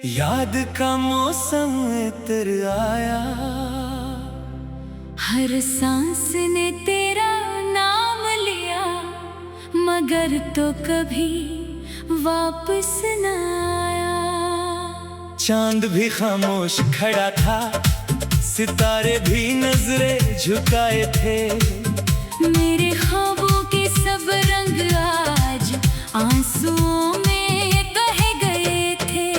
याद का मौसम तेरे आया, हर सांस ने तेरा नाम लिया, मगर तो कभी वापस न आया। चांद भी खामोश खड़ा था, सितारे भी नजरें झुकाए थे। मेरे ख्वाबों के सब रंग आज आंसुओं में कहे गए थे।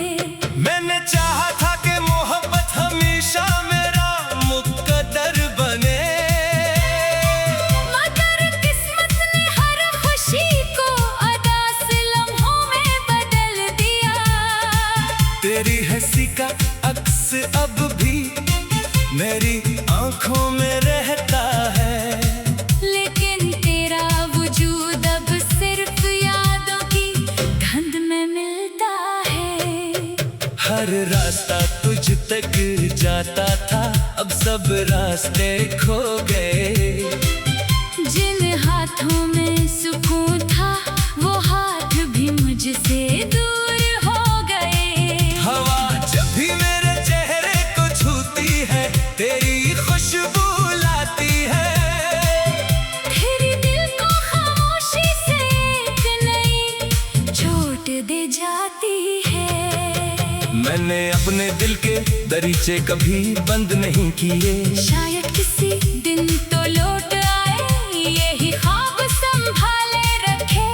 मैंने चाहा था कि मोहब्बत हमेशा मेरा मुकद्दर बने, मगर किस्मत ने हर खुशी को उदास लम्हों में बदल दिया। तेरी हंसी का अक्स अब भी मेरी आंखों में रहता है, लेकिन तेरा वजूद अब सिर्फ यादों की गंध में मिलता है। हर रास्ता तुझ तक जाता था, अब सब रास्ते खो गए। जिन हाथों में सुकून था, वो हाथ भी मुझसे दूर हो गए। हवा जब भी मेरे चेहरे को छूती है, तेरी खुशबू लाती है। तेरे दिल को खामोशी से एक नई चोट दे जाती है। मैंने अपने दिल के दरीचे कभी बंद नहीं किए, शायद किसी दिन तो लौट आए, यही ख्वाब संभाले रखे।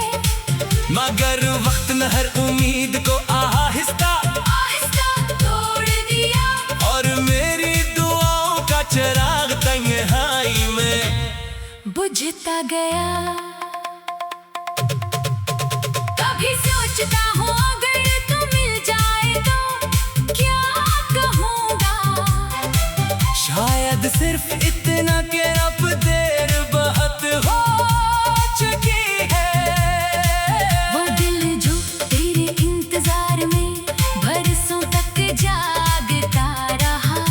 मगर वक्त न हर उम्मीद को आहिस्ता आहिस्ता तोड़ दिया, और मेरी दुआओं का चिराग तन्हाई में बुझता गया। कभी सोचता हूँ अगर तू मिल जाए तो क्या कहूँगा। शायद सिर्फ इतना कि अब देर बहुत हो चुकी है। वो दिल जो तेरे इंतजार में बरसों तक जागता रहा,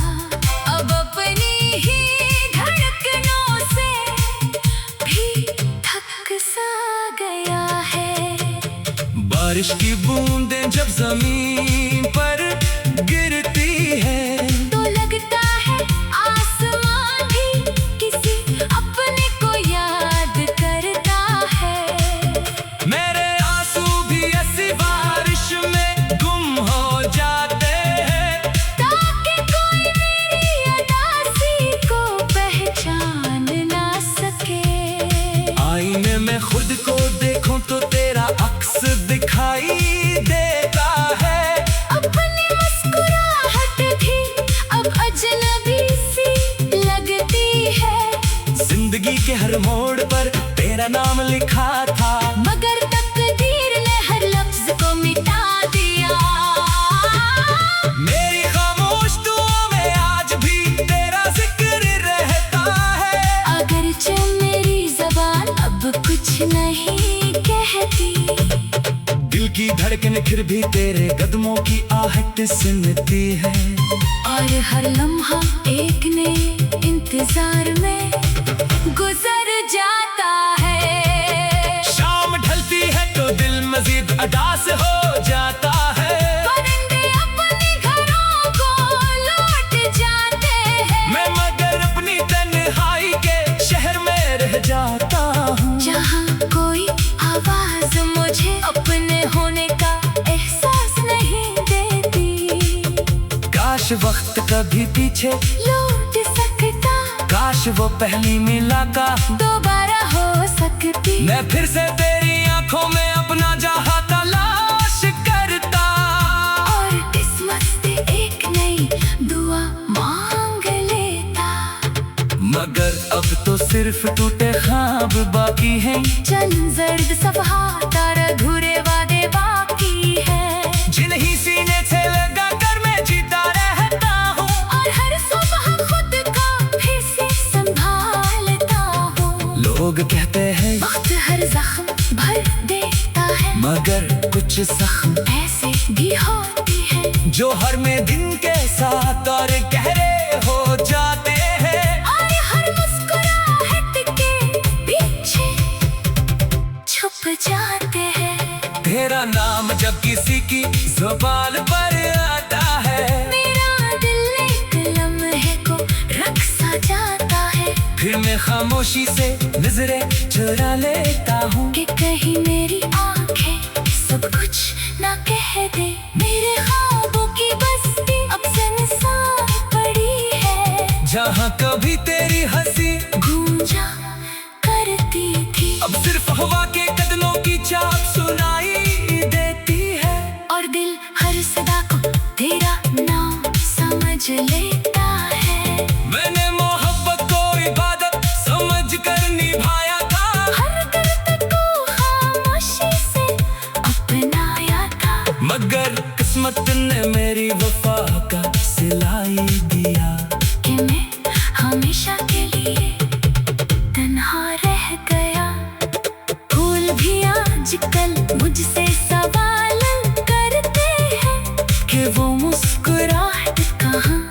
अब अपनी ही धड़कनों से भी थक सा गया है। बारिश की बूंदें जब जमीन पर गिरती है, तो लगता है आसमान भी किसी अपने को याद करता है। मेरे आंसू भी ऐसी बारिश में गुम हो जाते हैं, ताकि कोई मेरी अदासी को पहचान ना सके। आईने में खुद को देखूं तो तेरा अक्स दिखाई देता है। अपनी मुस्कुराहट भी अब अजनबी सी लगती है। जिंदगी के हर मोड़ पर तेरा नाम लिखा था, मगर तकदीर ने हर लफ्ज को मिटा दिया। मेरी खामोश दुआओं में आज भी तेरा जिक्र रहता है। अगरचे मेरी ज़बान अब कुछ नहीं कहती, दिल की धड़कन फिर भी तेरे कदमों की आहट सुनती है। और हर लम्हा एक नए इंतजार में गुजर जाता है। शाम ढलती है तो दिल मजीद अदास हो जाता है। परिंदे अपने घरों को लौट जाते हैं, मैं मगर अपनी तन्हाई के शहर में रह जाता हूँ, जहाँ कोई आवाज मुझे अपने होने का एहसास नहीं देती। काश वक्त कभी पीछे लौट सकता, काश वो पहली मुलाकात दोबारा हो सकती। मैं फिर से तेरी आंखों में अपना जहां तलाश करता, और किस्मत से एक नई दुआ मांग लेता। मगर अब तो सिर्फ टूटे ख्वाब बाकी हैं, चंद जर्द सफ़हात और अधूरे वादे बाकी है। जिन्हीं सीने से लगा कर मैं जीता रहता हूँ, और हर सुबह खुद को फिर से संभालता हूँ। लोग कहते हैं वक्त हर जख्म भर देता है, मगर कुछ जख्म ऐसे भी होती है। जो हर में दिन के साथ और गहरे हो जाते हैं, और हर मुस्कुराहट के पीछे छुप जाते हैं। तेरा नाम जब किसी की ज़ुबान पर आता खामोशी से नजरें चुरा लेता हूँ कि कहीं मेरी आंखें सब कुछ ना कह दे। मेरे ख्वाबों की बस्ती अब सुनसान पड़ी है, जहाँ कभी तेरी हंसी गूंजा करती थी अब सिर्फ हवा के कदमों की चाप सुनाई देती है। और दिल हर सदा को तेरा नाम समझ लेता है। मैंने मोहब्बत को इबादत समझ कर निभाया था, हर दर्द को खामोशी से अपनाया था। मगर किस्मत ने मेरी वफा का सिलाई दिया कि मैं हमेशा के लिए तन्हा रह गया। फूल भी आजकल मुझसे सवाल करते हैं कि वो मुस्कुराहट कहाँ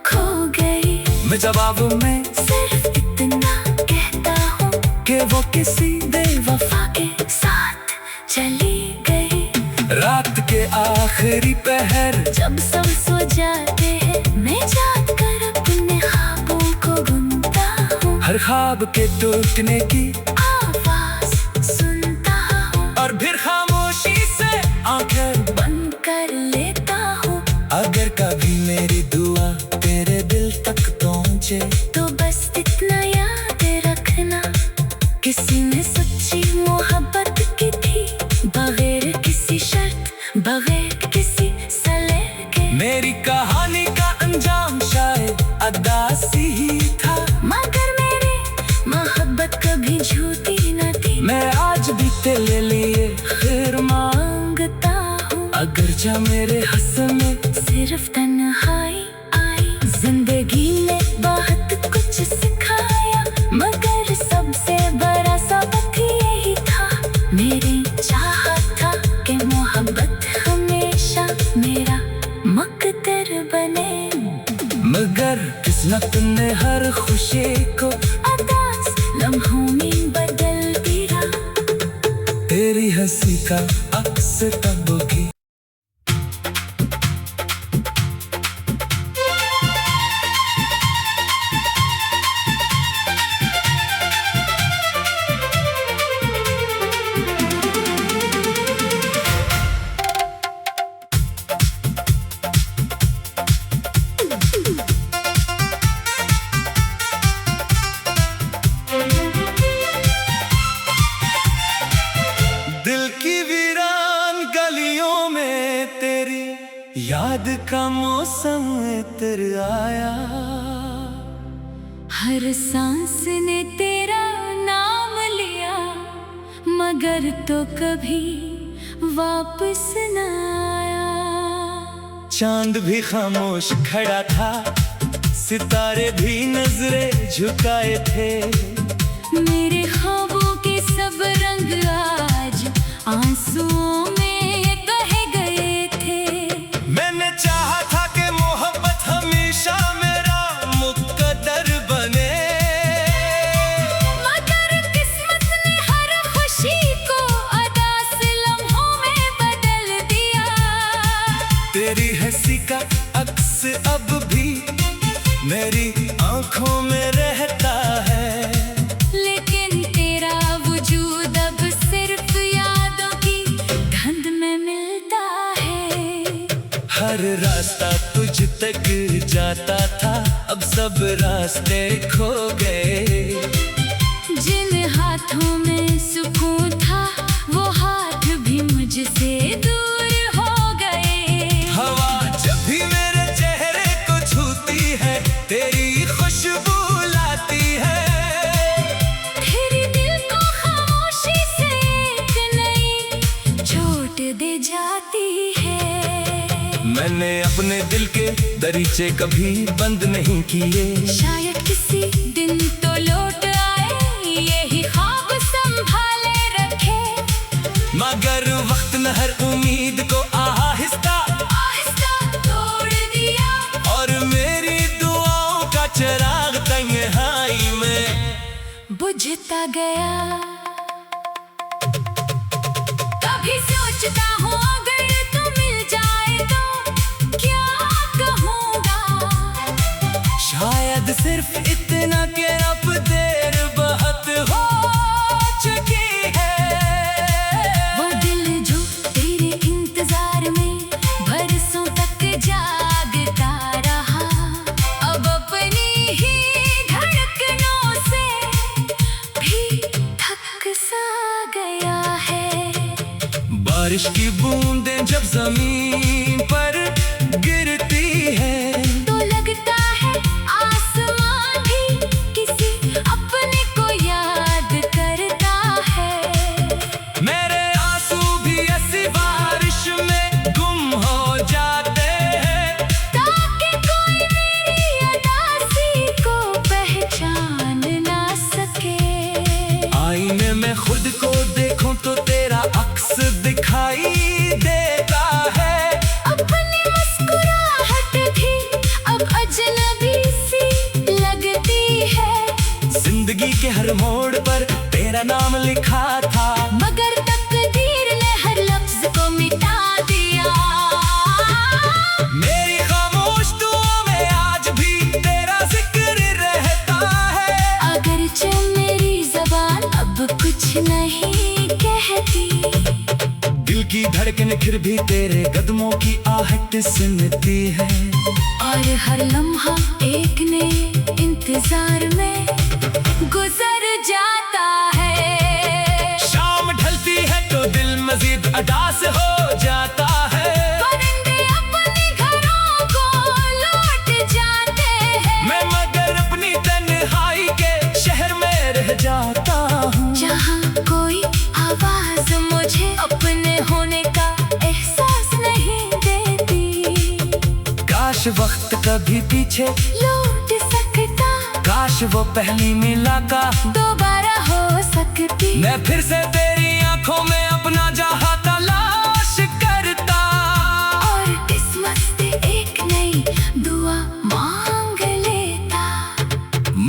खो गई। मैं जवाब में सिर्फ इतना कहता हूँ कि वो किसी वफा के साथ चली गई। रात के आखिरी पहर जब सब सो जाते हैं मैं जाग कर अपने ख्वाबों को गुनता हूँ। हर ख्वाब के टूटने की आवाज सुनता हूँ और फिर खामोशी से आंखें बंद कर लेता हूँ। अगर कभी मेरी दुआ तेरे दिल तक पहुँचे तो बस इतना याद रखना, किसी ने सच्ची मोहब्बत की थी, बगैर किसी शर्त बगैर किसी सले के। मेरी कहानी का अंजाम शायद अदासी ही था, मगर मेरी मोहब्बत कभी झूठी न थी। मैं आज भी तेरे लिए खैर मांगता हूँ अगर जा मेरे हंस में सिर्फ तन्हाई आई। जिंदगी ने बहुत कुछ सिखाया, मगर सबसे बड़ा सबक यही था। मेरी चाहत था कि मोहब्बत हमेशा मेरा मुकद्दर बने, मगर किस्मत ने हर खुशी को उदास लम्हों में बदल दिया। तेरी हंसी का अक्स तब की दिल की वीरान गलियों में तेरी याद का मौसम इतर आया। हर सांस ने तेरा नाम लिया, मगर तो कभी वापस न आया। चांद भी खामोश खड़ा था, सितारे भी नजरें झुकाए थे। मेरे ख्वाबों के सब रंग आज आंसुओं में बह गए थे। मैंने चाहा था कि मोहब्बत हमेशा मेरा मुकद्दर बने, मगर किस्मत ने हर खुशी को उदास लम्हों में बदल दिया। तेरी हंसी का अक्स अब भी मेरी आंखों में रहता है, लेकिन तेरा वजूद अब सिर्फ यादों की गंध में मिलता है। हर रास्ता तुझ तक जाता था, अब सब रास्ते खो गए। जिन हाथों में सुकून था वो हाथ भी मुझसे दूर हो गए। हवा जब भी मेरे चेहरे को छूती है तेरी खुशबू लाती है। तेरे दिल को खामोशी से एक नई चोट दे जाती है। मैंने अपने दिल के दरीचे कभी बंद नहीं किए, शायद किसी दिन तो लौट आए, यही ख्वाब संभाले रखे। मगर वक्त न हर उम्मीद को आहिस्ता आहिस्ता तोड़ दिया, और मेरी दुआओं का चिराग तन्हाई में बुझता गया। कभी सोचता हूँ अगर तू मिल जाए तो क्या कहूँगा। शायद सिर्फ इतना कि अब देर लिखा था, मगर तकदीर ने हर लफ्ज को मिटा दिया। मेरी खामोश दुआओं में आज भी तेरा जिक्र रहता है। अगरचे मेरी ज़बान अब कुछ नहीं कहती, दिल की धड़कन फिर भी तेरे कदमों की आहट सुनती है। और हर लम्हा एक नए इंतजार में गुजर जाता है। शाम ढलती है तो दिल मजीद अदास हो जाता है। परिंदे अपने घरों को लौट जाते हैं, मैं मगर अपनी तन्हाई के शहर में रह जाता हूँ, जहाँ कोई आवाज मुझे अपने होने का एहसास नहीं देती। काश वक्त कभी पीछे लौट सकता, काश वो पहली मुलाकात दोबारा हो सकती। मैं फिर से तेरी आंखों में अपना जहां तलाश करता, और किस्मत से एक नई दुआ मांग लेता।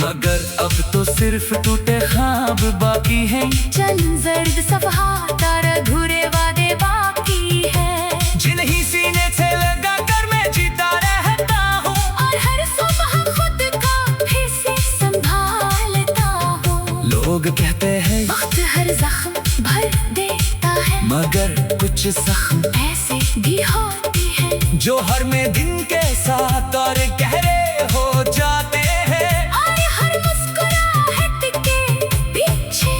मगर अब तो सिर्फ टूटे ख्वाब बाकी हैं, चंद जर्द सफहा तार अधूरे वादे बाकी है, जिन्हीं सीने से लगा कर मैं जीता रहता हूँ। और हर सुबह खुद का फिर से संभालता हूँ। लोग कहते हैं वक्त हर जख्म भर देता है, मगर कुछ जख्म ऐसे भी होती है जो हर में दिन के साथ और गहरे हो जाते हैं। और हर मुस्कुराहट के पीछे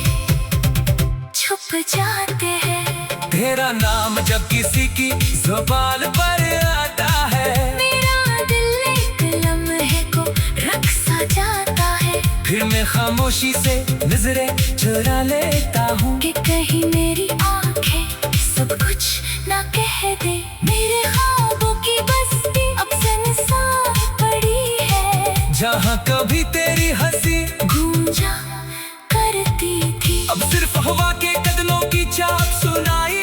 छुप जाते हैं। तेरा नाम जब किसी की जुबान पर आता है, मेरा दिल एक लम्हे को रख सा जाता है, फिर मैं खामोशी से नजरें चुरा लेता हूँ कि कहीं मेरी आंखें सब कुछ ना कह दे। मेरे ख्वाबों की बस्ती अब सुनसान पड़ी है, जहाँ कभी तेरी हंसी गूंजा करती थी, अब सिर्फ हवा के कदमों की चाप सुनाई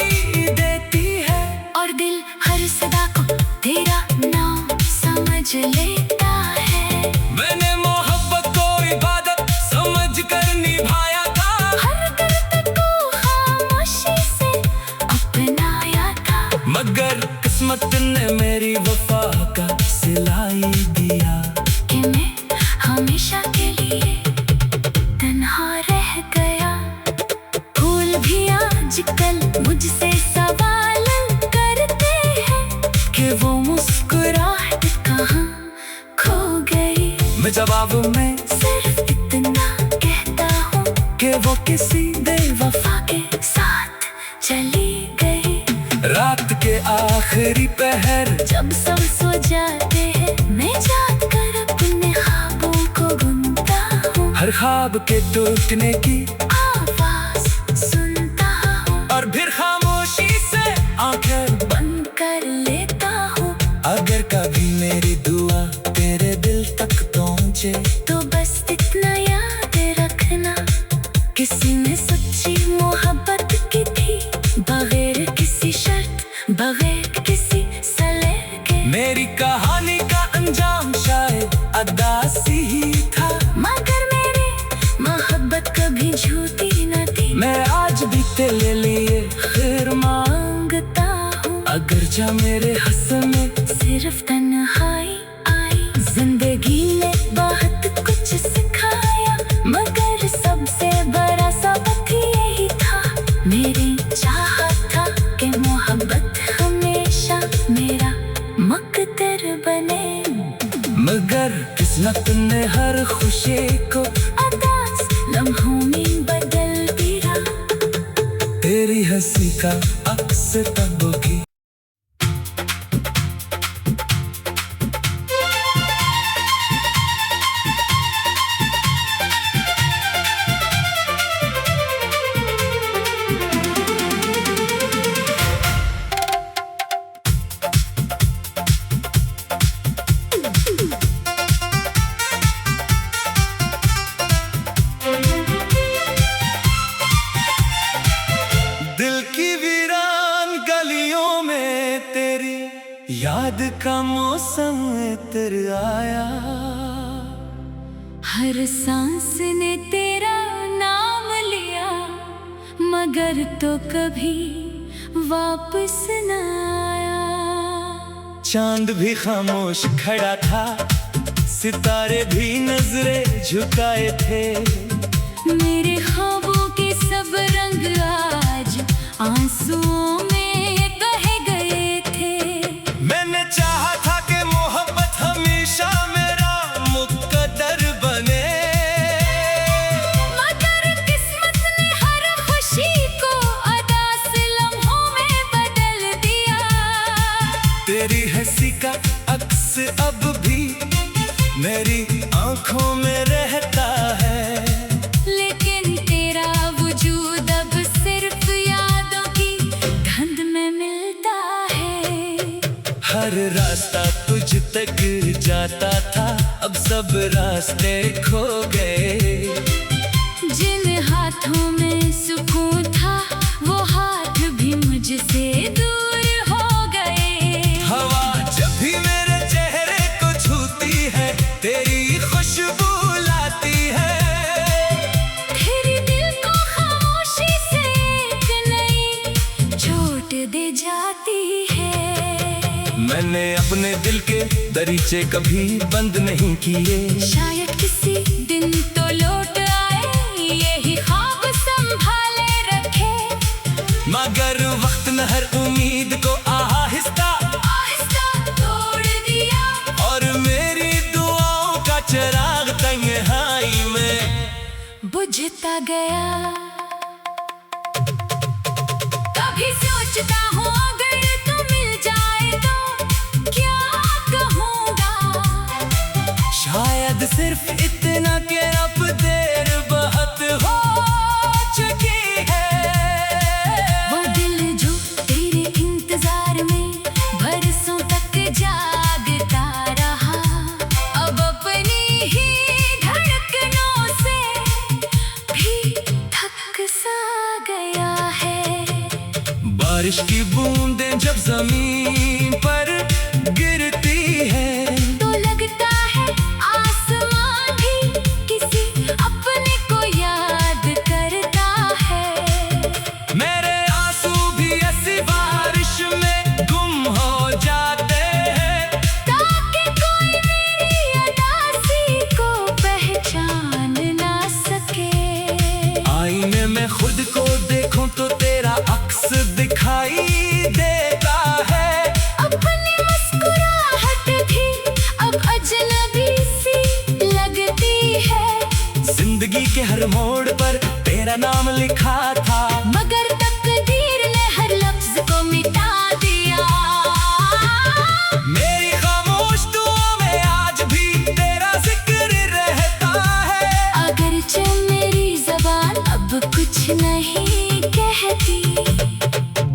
देती है। और दिल हर सदा को तेरा नाम समझ लेता है। मैंने मोहब्बत को इबादत समझ कर निभाया था, हर दर्द को खामोशी से अपनाया था, मगर किस्मत ने मेरी वफा का सिलाई दिया। कि मैं हमेशा के लिए तन्हा रह गया। फूल भी आजकल मुझसे सवाल करते हैं कि वो मुस्कुराहट कहाँ खो गई। मैं जवाब में सिर्फ इतना कहता हूँ कि वो किसी बेवफा वफा के साथ चली गई। रात के आखिरी पहर जब सब सो जाते हैं, मैं जाग कर अपने ख्वाबों को बुनता हूँ, हर ख्वाब के टूटने की आवाज सुनता हूँ, और फिर खामोशी से आंखें बंद कर लेता हूँ। अगर कभी मेरी दुआ तेरे दिल तक पहुँचे, तो बस इतना याद रखना, किसी ने सच्ची मोहब्बत की थी, बगैर किसी शर्त, बगैर किसी सलेह के। मेरी कहानी का अंजाम शायद अदासी ही था, मगर मेरी मोहब्बत कभी झूठी न थी। मैं आज भी तेरे लिए खैर मांगता हूँ, अगर जा मेरे हंसने सिर्फ तन्हाई आई। जिंदगी ने बहुत कुछ सिखाया, मगर सबसे बड़ा सबक यही था, मेरी चाहत था कि मोहब्बत हमेशा मेरा मकदर बने। मगर किस्मत ने हर खुशी को अदास लम्हों में बदल दिया। तेरी हंसी का अक्स तब की याद का मौसम इतर आया, हर सांस ने तेरा नाम लिया, मगर तो कभी वापस न आया। चांद भी खामोश खड़ा था, सितारे भी नजरें झुकाए थे। मेरे ख्वाबों के सब रंग आज आंसुओं में बह गए थे। मैंने चाहा था कि मोहब्बत हमेशा मेरा मुकद्दर बने, मगर किस्मत ने हर खुशी को उदास लम्हों में बदल दिया। तेरी हंसी का अक्स अब भी मेरी आंखों में रहता है, लेकिन तेरा वजूद अब सिर्फ यादों की गंध में मिलता है। हर रास्ता तुझ तक जाता था, अब सब रास्ते खो गए। जिन हाथों में सुकून था वो हाथ भी मुझसे दूर हो गए। हवा जब भी मेरे चेहरे को छूती है, तेरी खुशबू लाती है। तेरे दिल को खामोशी से एक नई चोट दे जाती है। मैंने अपने दिल के दरीचे कभी बंद नहीं किए, शायद किसी दिन तो लौट आए, यही ख्वाब संभाले रखे। मगर वक्त न हर उम्मीद को आहिस्ता आहिस्ता तोड़ दिया, और मेरी दुआओं का चिराग तन्हाई में बुझता गया। कभी सोचता हूँ अगर तू मिल जाए तो क्या कहूँगा। शायद सिर्फ इतना कि अब देर बहुत हो चुकी है। वो दिल जो तेरे इंतजार में बरसों तक जागता रहा, अब अपनी ही धड़कनों से भी थक सा गया है। बारिश की बूंदें जब जमीन पर गिरती है, तो लगता है आसमान भी किसी अपने को याद करता है। मेरे आंसू भी ऐसी बारिश में गुम हो जाते हैं, ताकि कोई मेरी उदासी को पहचान ना सके। आईने में खुद को देखूं तो तेरा अक्स दिखाई देता है। अपनी मुस्कुराहट भी अब अजनबी सी लगती है। जिंदगी के हर मोड़ पर तेरा नाम लिखा था, मगर तकदीर ने हर लफ्ज को मिटा दिया। मेरी खामोश दुआओं में आज भी तेरा जिक्र रहता है। अगरचे मेरी ज़बान अब कुछ नहीं कहती,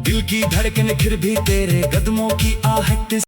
दिल की धड़कन फिर भी तेरे कदमों की आहट